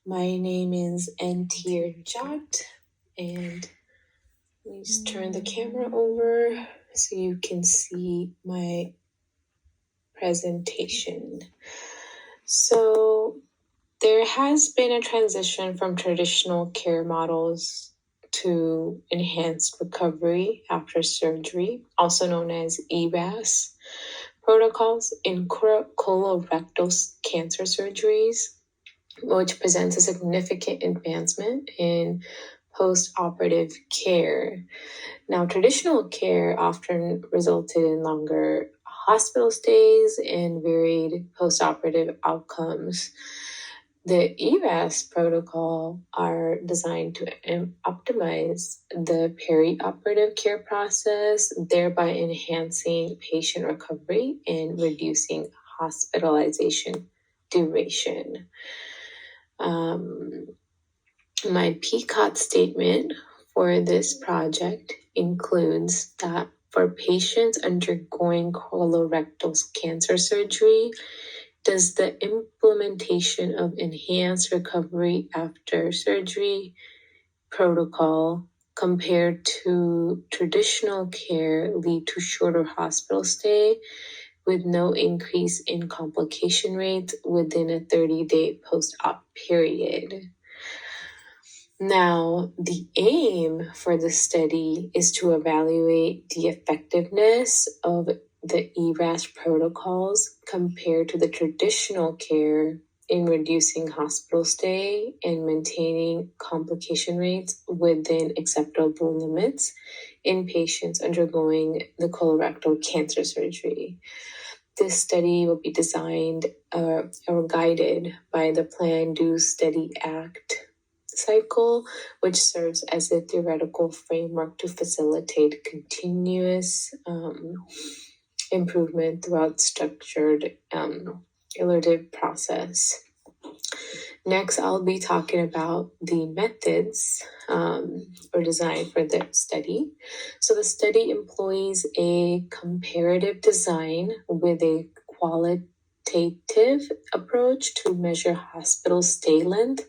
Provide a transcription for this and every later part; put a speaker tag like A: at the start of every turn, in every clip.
A: My name is Antir Jat, and let me just turn the camera over so you can see my presentation. So there has been a transition from traditional care models to enhanced recovery after surgery, also known as ERAS protocols in colorectal cancer surgeries, which presents a significant advancement in post-operative care. Now, traditional care often resulted in longer hospital stays and varied post-operative outcomes. The ERAS protocol are designed to optimize the perioperative care process, thereby enhancing patient recovery and reducing hospitalization duration. My PCOT statement for this project includes that for patients undergoing colorectal cancer surgery, does the implementation of enhanced recovery after surgery protocol compared to traditional care lead to shorter hospital stay with no increase in complication rates within a 30-day post-op period? Now, the aim for the study is to evaluate the effectiveness of the ERAS protocols compared to the traditional care in reducing hospital stay and maintaining complication rates within acceptable limits in patients undergoing the colorectal cancer surgery. This study will be designed or guided by the Plan, Do, Study, Act cycle, which serves as a theoretical framework to facilitate continuous improvement throughout structured iterative process. Next, I'll be talking about the methods or design for the study. So the study employs a comparative design with a qualitative approach to measure hospital stay length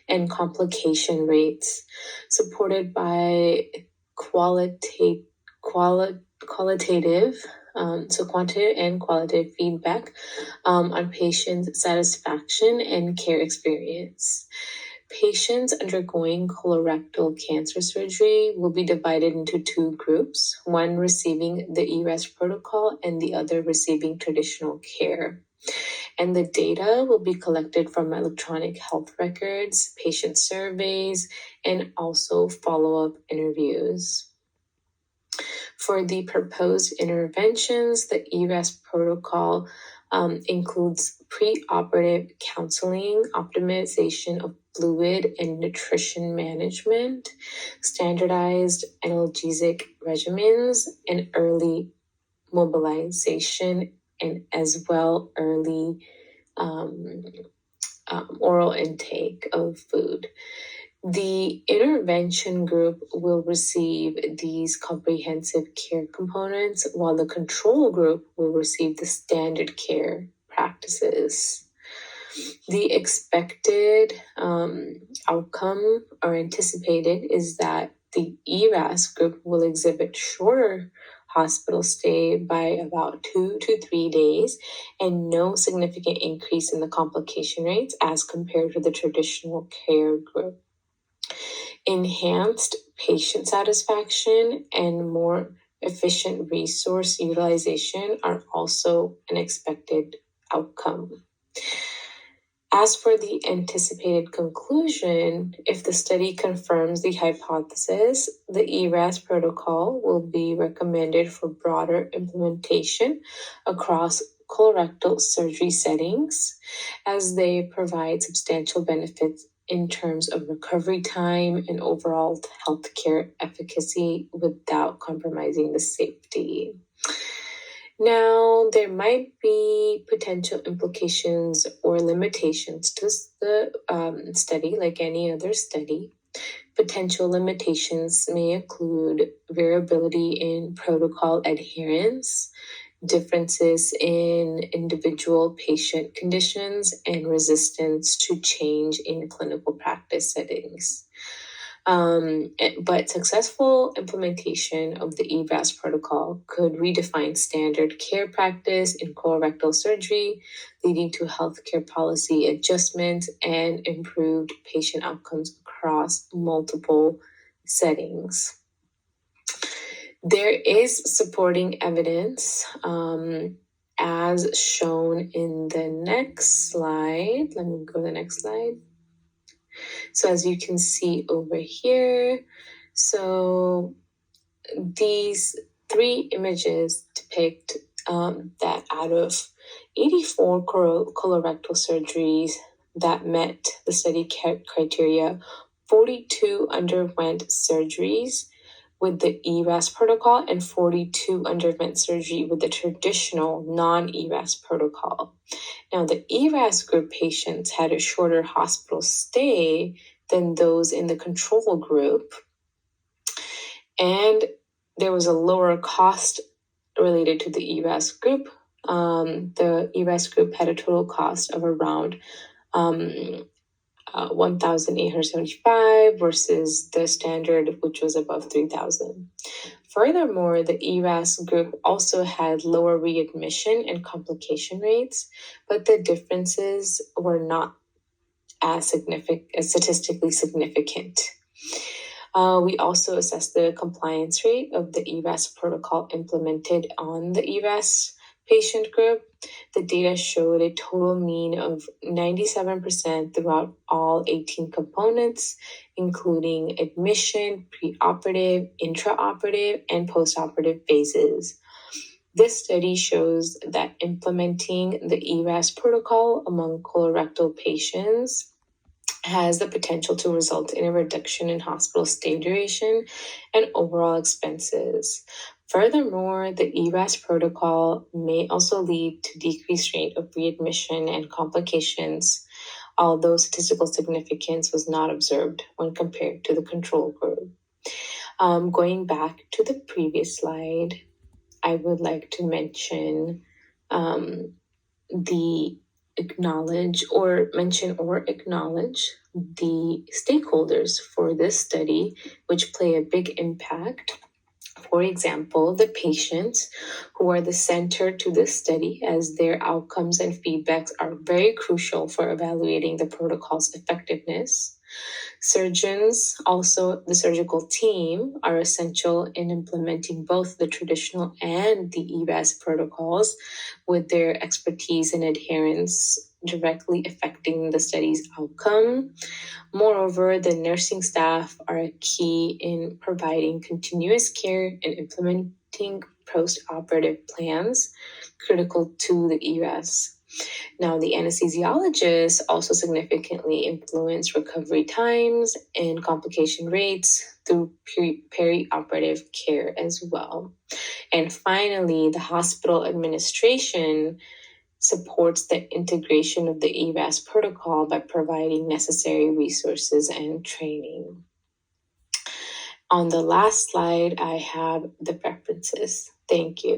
A: and complication rates, supported by qualitative, so quantitative and qualitative feedback on patient satisfaction and care experience. Patients undergoing colorectal cancer surgery will be divided into two groups, one receiving the ERAS protocol and the other receiving traditional care. And the data will be collected from electronic health records, patient surveys, and also follow-up interviews. For the proposed interventions, the ERAS protocol includes preoperative counseling, optimization of fluid and nutrition management, standardized analgesic regimens, and early mobilization, and as well early oral intake of food. The intervention group will receive these comprehensive care components, while the control group will receive the standard care practices. The expected outcome or anticipated is that the ERAS group will exhibit shorter hospital stay by about 2 to 3 days and no significant increase in the complication rates as compared to the traditional care group. Enhanced patient satisfaction and more efficient resource utilization are also an expected outcome. As for the anticipated conclusion, if the study confirms the hypothesis, the ERAS protocol will be recommended for broader implementation across colorectal surgery settings, as they provide substantial benefits in terms of recovery time and overall healthcare efficacy without compromising the safety. Now, there might be potential implications or limitations to the study, like any other study. Potential limitations may include variability in protocol adherence, differences in individual patient conditions, and resistance to change in clinical practice settings. But successful implementation of the EVAS protocol could redefine standard care practice in colorectal surgery, leading to healthcare policy adjustments and improved patient outcomes across multiple settings. There is supporting evidence, as shown in the next slide. Let me go to the next slide. So as you can see over here, so these three images depict that out of 84 colorectal surgeries that met the study criteria, 42 underwent surgeries with the ERAS protocol and 42 underwent surgery with the traditional non-ERAS protocol. Now, the ERAS group patients had a shorter hospital stay than those in the control group, and there was a lower cost related to the ERAS group. The ERAS group had a total cost of around $1,875 versus the standard, which was above $3,000. Furthermore, the ERAS group also had lower readmission and complication rates, but the differences were not as statistically significant. We also assessed the compliance rate of the ERAS protocol implemented on the ERAS patient group. The data showed a total mean of 97% throughout all 18 components, including admission, preoperative, intraoperative, and postoperative phases. This study shows that implementing the ERAS protocol among colorectal patients has the potential to result in a reduction in hospital stay duration and overall expenses. Furthermore, the ERAS protocol may also lead to decreased rate of readmission and complications, although statistical significance was not observed when compared to the control group. Going back to the previous slide, I would like to mention acknowledge the stakeholders for this study, which play a big impact. For example, the patients, who are the center to this study, as their outcomes and feedbacks are very crucial for evaluating the protocol's effectiveness. Surgeons, also the surgical team, are essential in implementing both the traditional and the ERAS protocols, with their expertise and adherence directly affecting the study's outcome. Moreover, the nursing staff are key in providing continuous care and implementing post-operative plans critical to the ERAS. Now, the anesthesiologists also significantly influence recovery times and complication rates through perioperative care as well. And finally, the hospital administration supports the integration of the ERAS protocol by providing necessary resources and training. On the last slide, I have the references. Thank you.